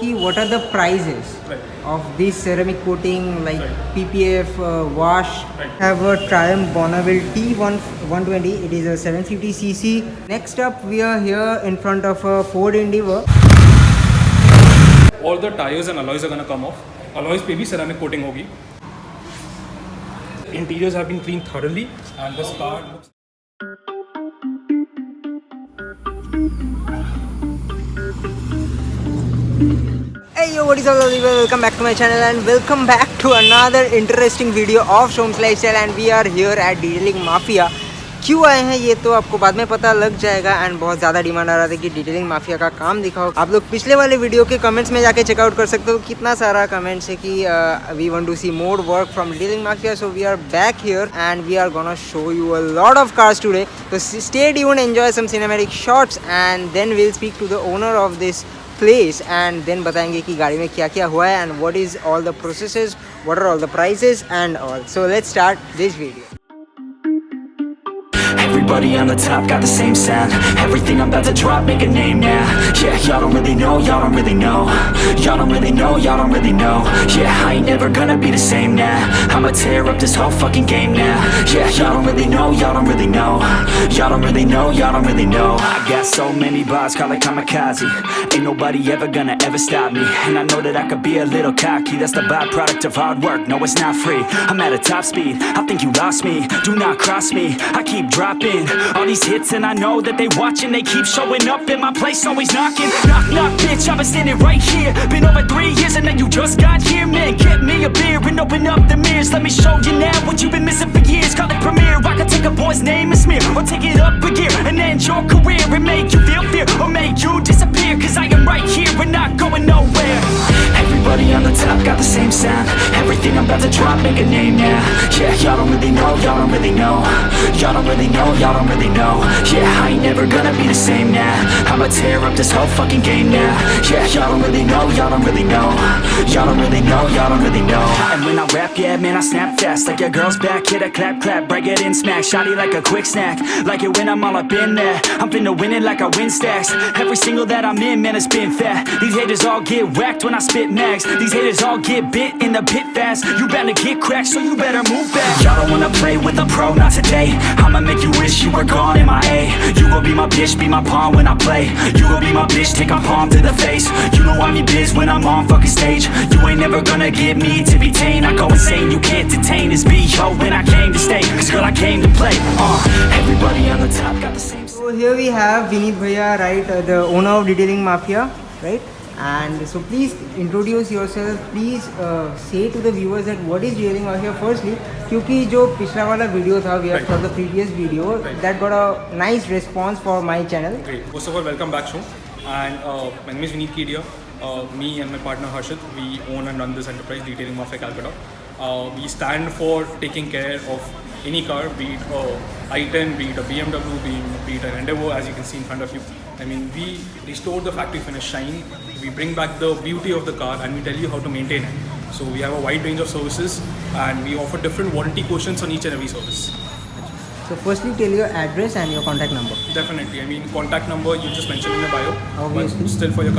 What are the prices of this ceramic coating like PPF, wash? I have a Triumph Bonneville T120. It is a 750cc. Next up, we are here in front of a Ford Endeavour. All the tires and alloys are gonna come off. Alloys पे भी ceramic coating होगी. Interiors have been cleaned thoroughly, and this car looks. Hey yo, what is up everyone? Welcome back to my channel and welcome back to another interesting video of Shom's Lifestyle, and we are here at Detailing Mafia. क्यों आए हैं ये तो आपको बाद में पता लग जाएगा। एंड बहुत ज़्यादा डिमांड आ रहा था कि डिटेलिंग माफिया का काम दिखाओ। आप लोग पिछले वाले वीडियो के कमेंट्स में जाके चेकआउट कर सकते हो, कितना सारा कमेंट्स है कि we want to see more work from detailing mafia. So we are back here and we are gonna show you a lot of cars today. तो stay tuned, enjoy some cinematic shots and then will speak to the owner of this place and then बताएंगे कि गाड़ी में क्या क्या हुआ है and what is all the processes, what are all the prices and all. So let's start this video. Everybody on the top got the same sound. Everything I'm about to drop, make a name now. Yeah, y'all don't really know, y'all don't really know. Y'all don't really know, y'all don't really know. Yeah, I ain't never gonna be the same now. I'ma tear up this whole fucking game now. Yeah, y'all don't really know, y'all don't really know. Y'all don't really know, y'all don't really know. I got so many bars, call it kamikaze. Ain't nobody ever gonna ever stop me. And I know that I could be a little cocky. That's the byproduct of hard work, no it's not free. I'm at a top speed, I think you lost me. Do not cross me, I keep dropping all these hits and I know that they watching. They keep showing up in my place, always knocking. Knock, knock, bitch, I've been standing right here. Been over 3 years and now you just got here. Man, get me a beer and open up the mirrors. Let me show you now what you've been missing for years. Call it premiere, I can take a boy's name and smear, or take it up a gear and end your career and make you feel fear, or make you disappear. Cause I am right here and not going nowhere. Everybody on the top got the same sound. Everything I'm about to drop, make a name now. Yeah, y'all don't really know, y'all don't really know. Y'all don't really know, y'all don't really know. Yeah, I ain't never gonna be the same now. I'ma tear up this whole fucking game now. Yeah, y'all don't really know, y'all don't really know. Y'all don't really know, y'all don't really know. And when I rap, yeah, man, I snap fast. Like your girl's back, hit a clap, clap, break it in, smack. Shotty like a quick snack, like it when I'm all up in there. I'm finna win it like I win stacks. Every single that I'm in, man, it's been fat. These haters all get whacked when I spit mags. These haters all get bit in the pit fast. You better get cracked, so you better move back. Y'all don't wanna play with a pro, not today. I'ma make you wish you were gone in my A. You gon' be my bitch, be my pawn when I play. You gon' be my bitch, take my palm to the face. You know I'm your biz when I'm on fucking stage. You ain't never gonna get me to be tamed. I go insane, you can't detain this beat, yo, when I came to stay. Cause girl, I came to play. Everybody on the top got the same. So here we have Vineet Bhaiya, right, the owner of Detailing Mafia, right? And so please introduce yourself. Please say to the viewers that what is Detailing Mafia firstly, क्योंकि जो पिछला वाला video था, we have for the previous video that got a nice response for my channel. Great. First of all, welcome back, Shom. And my name is Vineet Kedia. Me and my partner Harshit, we own and run this enterprise, Detailing Mafia Calcutta. We stand for taking care of any car, be it a i10, be it a BMW, be it an Endeavour, as you can see in front of you. I mean, we restore the factory finish shine, we bring back the beauty of the car, and we tell you how to maintain it. So we have a wide range of services and we offer different warranty quotients on each and every service. So firstly tell your address and your contact number. Definitely, I mean, contact number you just mentioned in the bio. Obviously. But still for your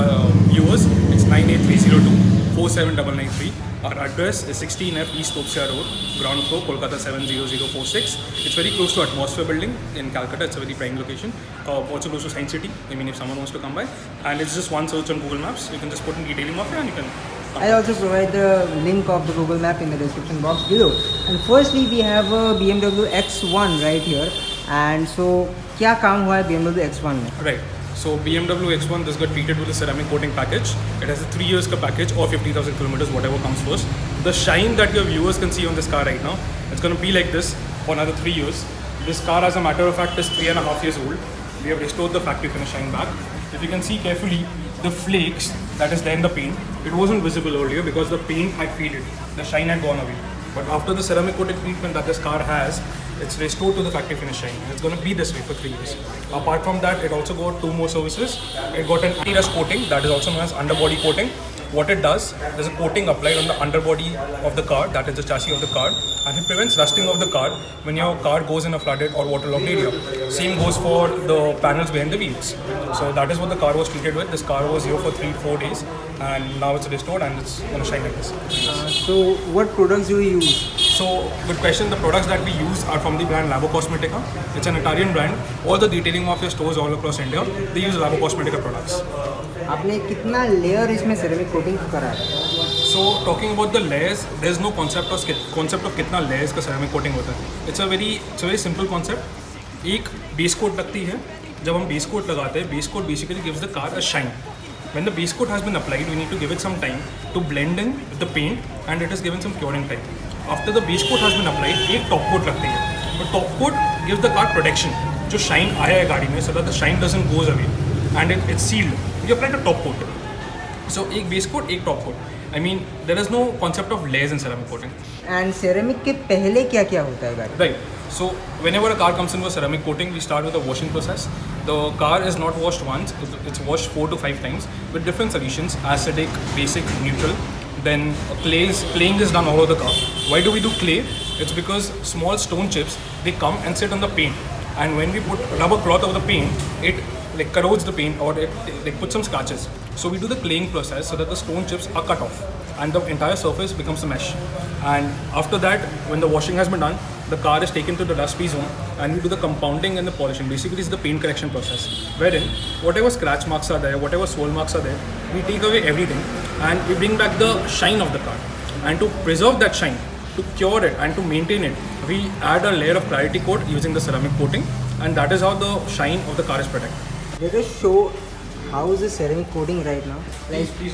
viewers, it's 98302 47993. Our address is 16F East Topsia Road, ground floor, Kolkata 70046. It's very close to Atmosphere Building in Calcutta. It's a very prime location. Also close to Science City. I mean, if someone wants to come by. And it's just one search on Google Maps. You can just put in Detailing Mafia and you can come. I'll also provide the link of the Google map in the description box below. And firstly, we have a BMW X1 right here. And so, क्या काम हुआ है BMW X1 में? Right. So BMW X1, this got treated with a ceramic coating package. It has a 3 years ka package or 50,000 kilometers, whatever comes first. The shine that your viewers can see on this car right now, it's going to be like this for another 3 years. This car, as a matter of fact, is 3.5 years old. We have restored the factory finish shine back. If you can see carefully, the flakes that is there in the paint, it wasn't visible earlier because the paint had faded. The shine had gone away. But after the ceramic coating treatment that this car has, it's restored to the factory finish shine. It's going to be this way for 3 years. Apart from that, it also got 2 more services. It got an anti-rust coating, that is also known as underbody coating. What it does, there's a coating applied on the underbody of the car, that is the chassis of the car, and it prevents rusting of the car when your car goes in a flooded or waterlogged area. Same goes for the panels behind the wheels. So that is what the car was treated with. This car was here for 3-4 days, and now it's restored and it's going to shine like this. So what products do you use? So good question. The products that we use are from the brand Labo Cosmetica. It's an Italian brand. All the detailing mafia stores all across India, they use Labo Cosmetica products. आपने कितना layer इसमें ceramic coating करा है? So talking about the layers, there's no concept of कितना layers का ceramic coating होता है. It's a very simple concept. एक base coat लगती है. जब हम base coat लगाते हैं, base coat basically gives the car a shine. When the base coat has been applied, we need to give it some time to blend in with the paint, and it is given some curing time. After the base coat has been applied, एक top coat लगती है. The top coat gives the car protection. जो shine आया है गाड़ी में, so that the shine doesn't goes away, and it's sealed. We apply the top coat. So एक base coat, एक top coat. I mean, there is no concept of layers in ceramic coating. And ceramic के पहले क्या क्या होता है गाड़ी? Right. So whenever a car comes in for ceramic coating, we start with a washing process. The car is not washed once; it's washed 4 to 5 times with different solutions: acidic, basic, neutral. Then claying is done all over the car. Why do we do clay? It's because small stone chips, they come and sit on the paint, and when we put rubber cloth over the paint, it like corrodes the paint or it puts some scratches. So we do the claying process so that the stone chips are cut off and the entire surface becomes a mesh. And after that, when the washing has been done, the car is taken to the dust-free zone and we do the compounding and the polishing. Basically, it's the paint correction process, wherein whatever scratch marks are there, whatever swirl marks are there, we take away everything and we bring back the shine of the car. And to preserve that shine, to cure it and to maintain it, we add a layer of clarity coat using the ceramic coating, and that is how the shine of the car is protected. Let us show how is the ceramic coating right now. Like Please.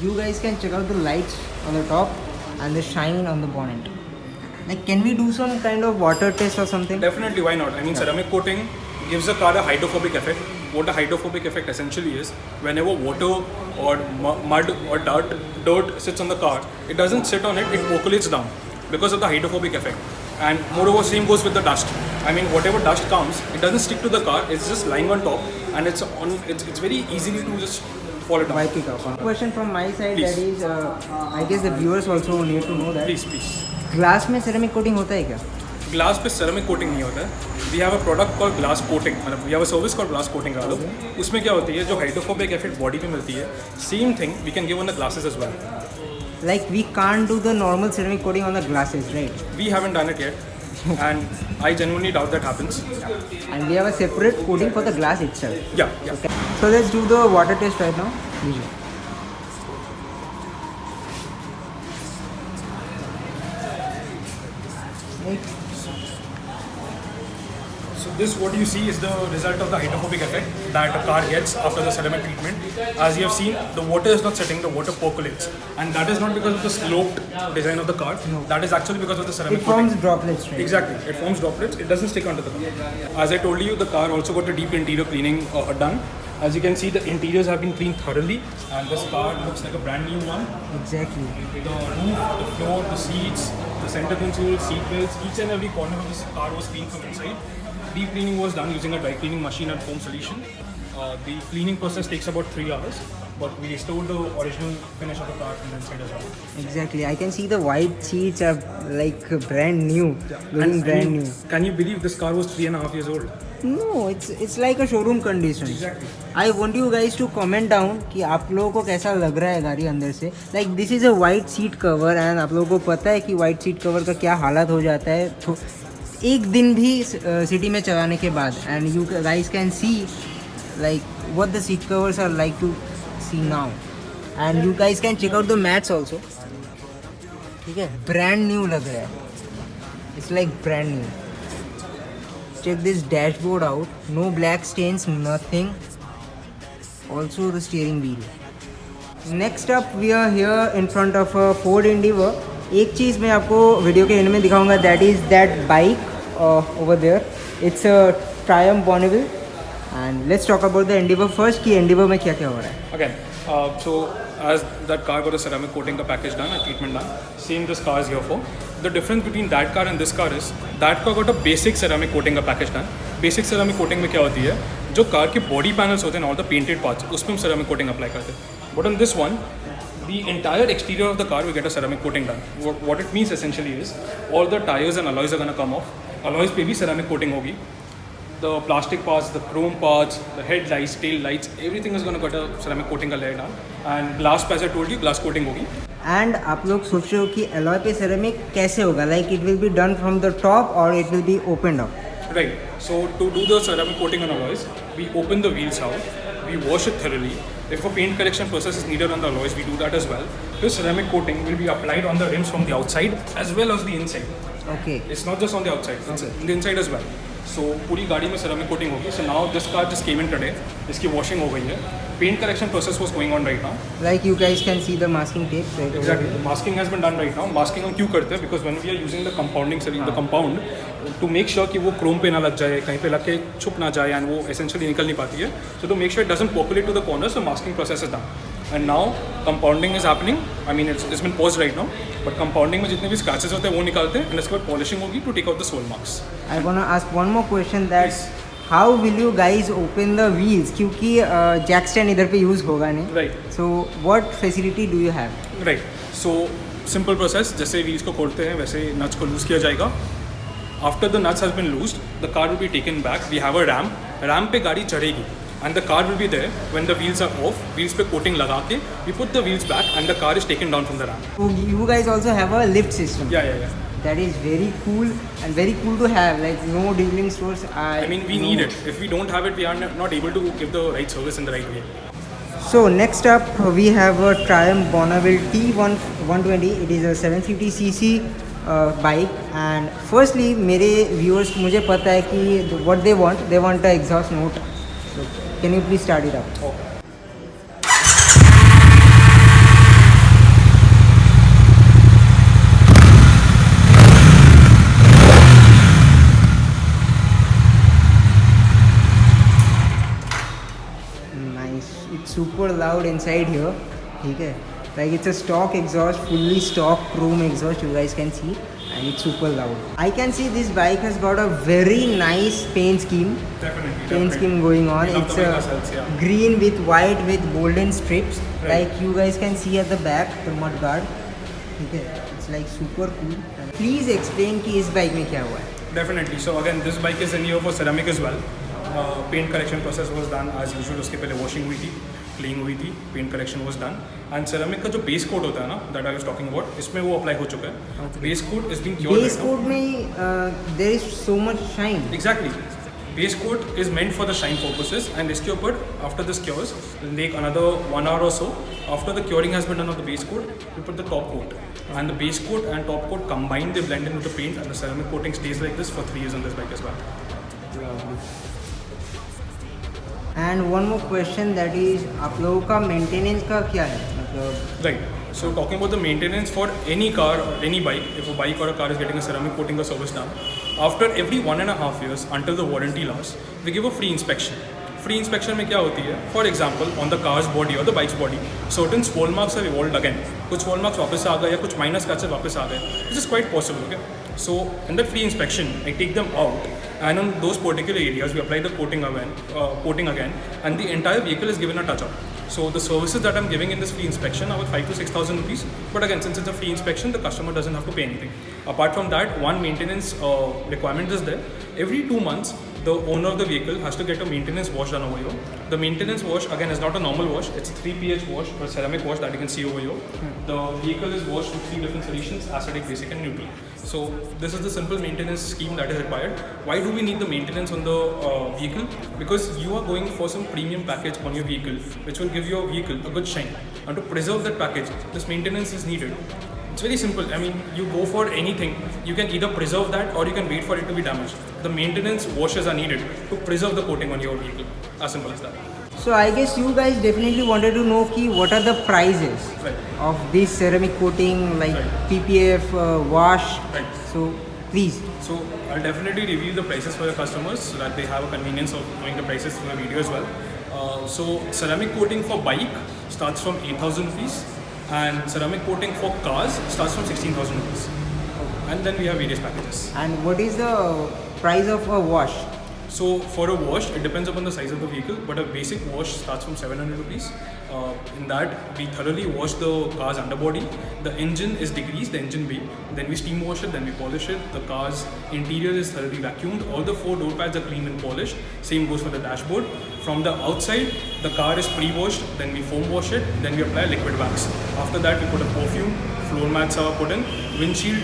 you guys can check out the lights on the top and the shine on the bonnet. Like, can we do some kind of water test or something? Definitely, why not? I mean, ceramic coating gives the car a hydrophobic effect. What a hydrophobic effect essentially is, whenever water or mud or dirt sits on the car, it doesn't sit on it, it percolates down because of the hydrophobic effect. And moreover, same goes with the dust. I mean, whatever dust comes, it doesn't stick to the car, it's just lying on top, and it's very easily to just fall it down. Wipe it off. Question from my side, Please. that is, I guess the viewers also need to know that. Please. Glass में ceramic coating होता है क्या? Glass पे ceramic coating नहीं होता है. We have a product called glass coating, मतलब we have a service called glass coating Rado. उसमें क्या होती है, जो हाइड्रोफोबिक इफेक्ट बॉडी पे मिलती है, same thing we can give on the glasses as well. Like we can't do the normal ceramic coating on the glasses, right? We haven't done it yet, and I genuinely doubt that happens. And we have a separate coating for the glass itself. Yeah. Okay. So let's do the water test right now. Like, So this, what you see, is the result of the hydrophobic effect that a car gets after the ceramic treatment. As you have seen, the water is not sitting, the water percolates, and that is not because of the sloped design of the car. No. That is actually because of the ceramic it forms coating. droplets, right? Exactly, it forms droplets. It doesn't stick onto the car. As I told you, the car also got a deep interior cleaning done. As you can see, the interiors have been cleaned thoroughly, and this car looks like a brand new one. Exactly. The roof, the floor, the seats, the center console, seat belts, each and every corner of this car was cleaned from inside. Deep cleaning was done using a dry cleaning machine and foam solution. The cleaning process takes about 3 hours, but we restored the original finish of the car from the inside as well. Exactly. I can see the white seats are like brand new, looking brand new. Can you believe this car was 3.5 years old? No, it's like a showroom condition. Exactly. I want you guys to comment down कि आप लोगों को कैसा लग रहा है गाड़ी अंदर से. Like this is a white seat cover, and आप लोगों को पता है कि white seat cover का क्या हालत हो जाता है तो एक दिन भी सिटी में चलाने के बाद. And you guys can see like what the seat covers are like to see now, and you guys can check out the mats also. ठीक है, brand new लग रहा है. It's like brand new. Check this dashboard out. No black stains, nothing. Also the steering wheel. Next up, we are here in front of a Ford Endeavour. एक चीज़ मैं आपको video के and में दिखाऊंगा. That is that bike over there. It's a Triumph Bonneville. And let's talk about the Endeavour first. कि Endeavour में क्या क्या हो रहा है. Again, so as that car got a ceramic coating, a package done, a treatment done, same this car is here for. The difference between that car and this car is that car got a basic ceramic coating, a package done. Basic ceramic coating में क्या होती है, जो car के body panels होते हैं और the painted parts, उसमें हम ceramic coating अप्लाई करते हैं. But on this one, the entire exterior of the car will get a ceramic coating done. What it means essentially is all the tires and alloys are going to come off. Alloys पे भी ceramic coating होगी. The plastic parts, the chrome parts, the headlights, tail lights, everything is going to get a ceramic coating का layer done. And glass, as I told you, glass coating होगी. And आप लोग सोच रहे हो कि alloy पे ceramic कैसे होगा, like it will be done from the top और it will be open up. Right. So to do the ceramic coating on alloys, we open the wheels out, we wash it thoroughly. If a paint correction process is needed on the alloys, we do that as well. This ceramic coating will be applied on the rims from the outside as well as the inside. Okay. It's not just on the outside, it's on the inside as well. So पूरी गाड़ी में ceramic coating होगी. So now this car just came in today. इसकी washing हो गई है. Paint correction process was going on right now. Like you guys can see the masking tape right over Exactly. here. The masking has been done right now. Masking हम क्यों करते हैं? Because when we are using the compounding, the compound, to make sure कि वो chrome पे ना लग जाए, कहीं पे लग के छुप ना जाए, and वो essentially निकल नहीं पाती है. So to make sure it doesn't percolate to the corners, the masking process is done. And now compounding is happening. I mean it's been paused right now. But compounding में जितने भी scratches होते हैं वो निकालते हैं, and इसके बाद polishing होगी to take out the sole marks. I wanna ask one more question that Yes. how will you guys open the wheels, क्योंकि jack stand इधर पे यूज़ होगा नहीं. Right. So what facility do you have? Right. So simple process. जैसे wheels को खोलते हैं वैसे nuts को lose किया जाएगा. After the nuts has been loosed, the car will be taken back. We have a ramp. Ramp पे गाड़ी चढ़ेगी. And the car will be there when the wheels are off. Wheels पे coating लगा के we put the wheels back and the car is taken down from the ramp. So you guys also have a lift system. Yeah. That is very cool and very cool to have. Like no dealing stores. I mean we need it. If we don't have it, we are not able to give the right service in the right way. So next up we have a Triumph Bonneville T120. It is a 750cc bike. And firstly मेरे viewers मुझे पता है कि what they want a exhaust note. So can you please start it up? Okay. Nice. It's super loud inside here. ठीक है. Like it's a stock exhaust, fully stock chrome exhaust. You guys can see, and it's super loud. I can see this bike has got a very nice paint scheme. Definitely. Paint scheme going on. We love It's the a bike ourselves, yeah. green with white with golden strips. Right. Like you guys can see at the back, the mud guard. ठीक है. It's like super cool. And please explain कि इस bike में क्या हुआ है. Definitely. So again, this bike is in here for ceramic as well. Paint correction process was done as usual. उसके पहले washing हुई थी, cleaning हुई थी, paint correction was done. And ceramic का जो base coat होता है ना, that I was talking about, इसमें वो apply हो चुका है. Base coat is being cured Base right now. coat में there is so much shine. Exactly. Base coat is meant for the shine purposes, and इसके ऊपर after this cures, it'll take another 1 hour or so. After the curing has been done of the base coat, we put the top coat. And the base coat and top coat combined, they blend in with the paint, and the ceramic coating stays like this for 3 years on this bike as well. And one more question, that is आप लोगों का maintenance का क्या है, मतलब Right. So talking about the maintenance for any car or any bike, if a bike or a car is getting a ceramic coating or service done, after every 1.5 years until the warranty lasts, we give a free inspection. Free inspection में क्या होती है? For example, on the car's body or the bike's body, certain swirl marks have evolved again. कुछ swirl marks वापस आ गए या कुछ minor scratches वापस आ गए. This is quite possible, okay? So in that free inspection, I take them out, and on those particular areas we apply the coating again, and the entire vehicle is given a touch-up. So the services that I'm giving in this free inspection are worth 5,000 to 6,000 rupees. But again, since it's a free inspection, the customer doesn't have to pay anything. Apart from that, one maintenance requirement is there. Every 2 months, the owner of the vehicle has to get a maintenance wash done over here. The maintenance wash again is not a normal wash; it's a 3 pH wash or ceramic wash that you can see over here. The vehicle is washed with 3 different solutions: acidic, basic, and neutral. So this is the simple maintenance scheme that is required. Why do we need the maintenance on the vehicle? Because you are going for some premium package on your vehicle, which will give your vehicle a good shine. And to preserve that package, this maintenance is needed. It's very simple. I mean, you go for anything, you can either preserve that or you can wait for it to be damaged. The maintenance washes are needed to preserve the coating on your vehicle. As simple as that. So I guess you guys definitely wanted to know कि what are the prices Right. of this ceramic coating, like Right. PPF, wash. Right. So please. So I'll definitely reveal the prices for your customers so that they have a convenience of knowing the prices for the video as well. So ceramic coating for bike starts from 8,000 rupees. And ceramic coating for cars starts from 16,000 rupees. And then we have various packages. And what is the price of a wash? So for a wash, it depends upon the size of the vehicle, but a basic wash starts from 700 rupees. In that, we thoroughly wash the car's underbody. The engine is degreased, the engine bay. Then we steam wash it, then we polish it. The car's interior is thoroughly vacuumed. All the 4 door pads are cleaned and polished. Same goes for the dashboard. From the outside, the car is pre-washed, then we foam wash it, then we apply liquid wax. After that, we put a perfume, floor mats are put in, windshield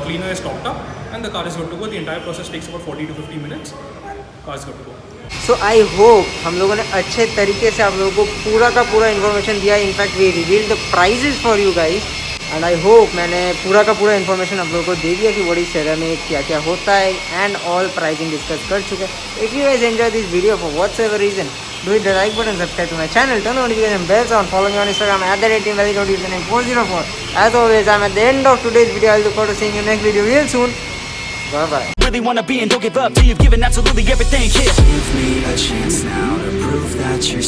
cleaner is topped up, and the car is good to go. The entire process takes about 40 to 50 minutes. Car is good to go. So I hope हम लोगों ने अच्छे तरीके से आप लोगों को पूरा का पूरा इन्फॉर्मेशन दिया. In fact we reveal the prices for you guys and I hope मैंने पूरा का पूरा इन्फॉर्मेशन आप लोगों को दे दिया कि व्हाट इज सेरामिक, क्या क्या होता है एंड ऑल प्राइसिंग डिस्कस कर चुके हैं. If you guys enjoy this video for whatever reason, do hit the like button, subscribe to my channel, turn on notification bells on, follow me on Instagram @teamvalley.username404. As always, I'm at the end of today's video. I look forward to seeing you next video real soon. Bye bye. Really wanna be and don't give up till you've given absolutely everything. Yeah. Give me a chance now to prove that you're